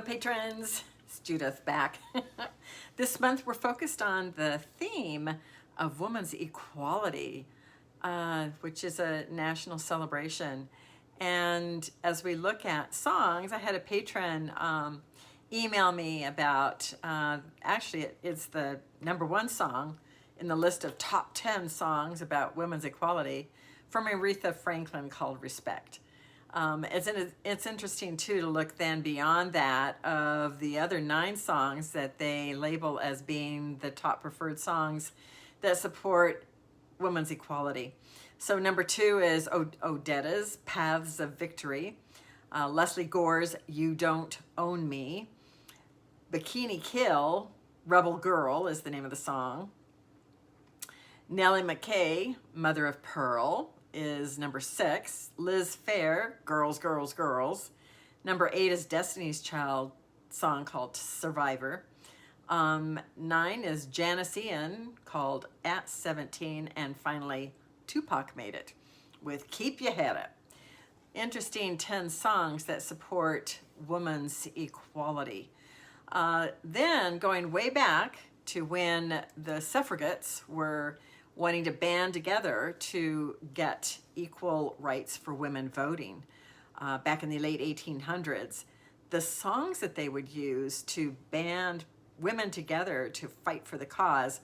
patrons, it's Judith back. This month we're focused on the theme of women's equality, which is a national celebration. And as we look at songs, I had a patron email me about, actually it's the #1 song in the list of top 10 songs about women's equality from Aretha Franklin called Respect. It's interesting too to look then beyond that of the other 9 songs that they label as being the top preferred songs that support women's equality. So #2 is Odetta's Paths of Victory, Leslie Gore's You Don't Own Me, Bikini Kill, Rebel Girl is the name of the song. Nellie McKay, Mother of Pearl, is #6. Liz Phair, Girls, Girls, Girls. #8 is Destiny's Child song called Survivor. 9 is Janice Ian called At 17. And finally, Tupac made it with Keep Your Head Up. Interesting 10 songs that support women's equality. Then going way back to when the suffragettes were wanting to band together to get equal rights for women voting back in the late 1800s. The songs that they would use to band women together to fight for the cause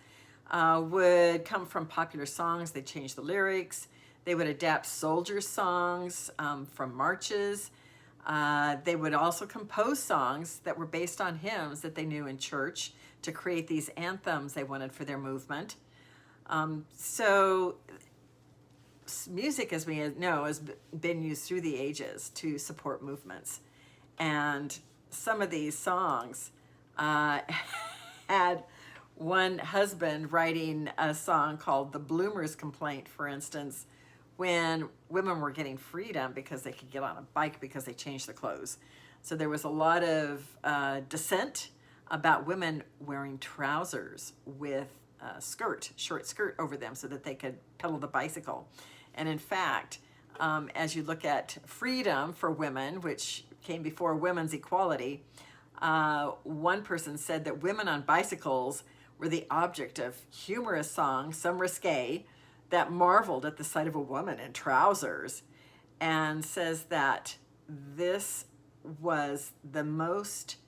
would come from popular songs. They changed the lyrics. They would adapt soldier songs from marches. They would also compose songs that were based on hymns that they knew in church to create these anthems they wanted for their movement. So music, as we know, has been used through the ages to support movements. And some of these songs had one husband writing a song called The Bloomer's Complaint, for instance, when women were getting freedom because they could get on a bike because they changed their clothes. So there was a lot of dissent about women wearing trousers with short skirt over them so that they could pedal the bicycle. And in fact, as you look at freedom for women, which came before women's equality, one person said that women on bicycles were the object of humorous songs, some risque, that marveled at the sight of a woman in trousers, and says that this was the most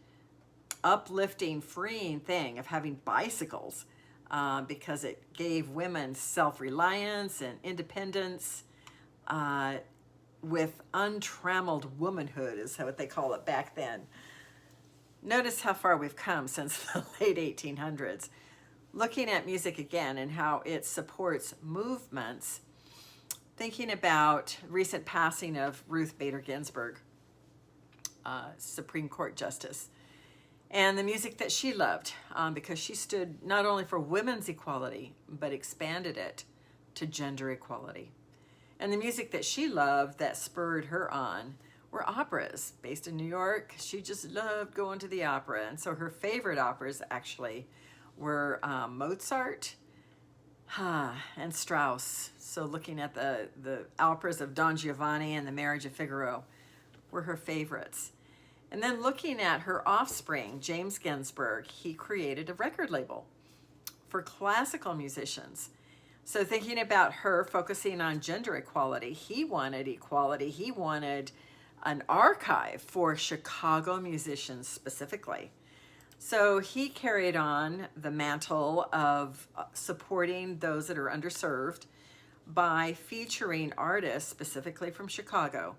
uplifting, freeing thing of having bicycles. Because it gave women self-reliance and independence with untrammeled womanhood is what they call it back then. Notice how far we've come since the late 1800s. Looking at music again and how it supports movements, thinking about recent passing of Ruth Bader Ginsburg, Supreme Court Justice, and the music that she loved, because she stood not only for women's equality, but expanded it to gender equality. And the music that she loved that spurred her on were operas based in New York. She just loved going to the opera. And so her favorite operas actually were Mozart and Strauss. So looking at the operas of Don Giovanni and The Marriage of Figaro were her favorites. And then looking at her offspring, James Ginsburg, he created a record label for classical musicians. So thinking about her focusing on gender equality, he wanted equality. He wanted an archive for Chicago musicians specifically. So he carried on the mantle of supporting those that are underserved by featuring artists specifically from Chicago.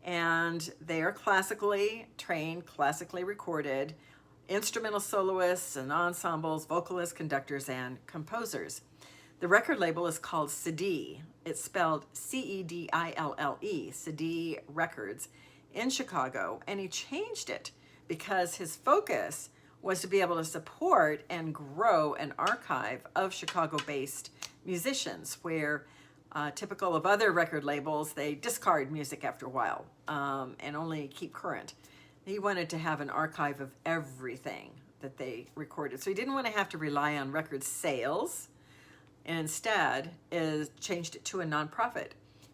And they are classically trained, classically recorded, instrumental soloists and ensembles, vocalists, conductors, and composers. The record label is called Cedille. It's spelled Cedille, Cedille Records, in Chicago. And he changed it because his focus was to be able to support and grow an archive of Chicago-based musicians where typical of other record labels, they discard music after a while and only keep current. He wanted to have an archive of everything that they recorded. So he didn't want to have to rely on record sales, and instead changed it to a nonprofit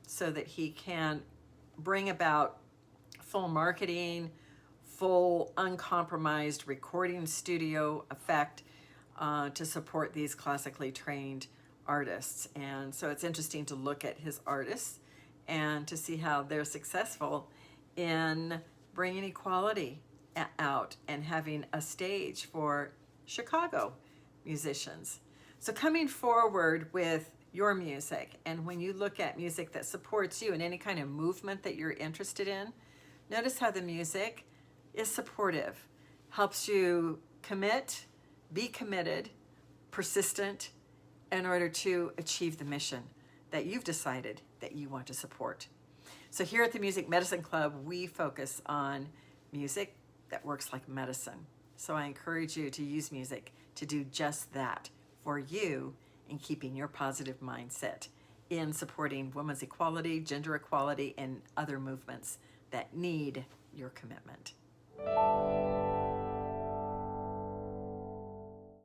so that he can bring about full marketing, full, uncompromised recording studio effect to support these classically trained artists. And so it's interesting to look at his artists and to see how they're successful in bringing equality out and having a stage for Chicago musicians. So coming forward with your music, and when you look at music that supports you in any kind of movement that you're interested in, notice how the music is supportive, helps you commit, be committed, persistent in order to achieve the mission that you've decided that you want to support. So here at the Music Medicine Club, we focus on music that works like medicine. So I encourage you to use music to do just that for you in keeping your positive mindset in supporting women's equality, gender equality, and other movements that need your commitment.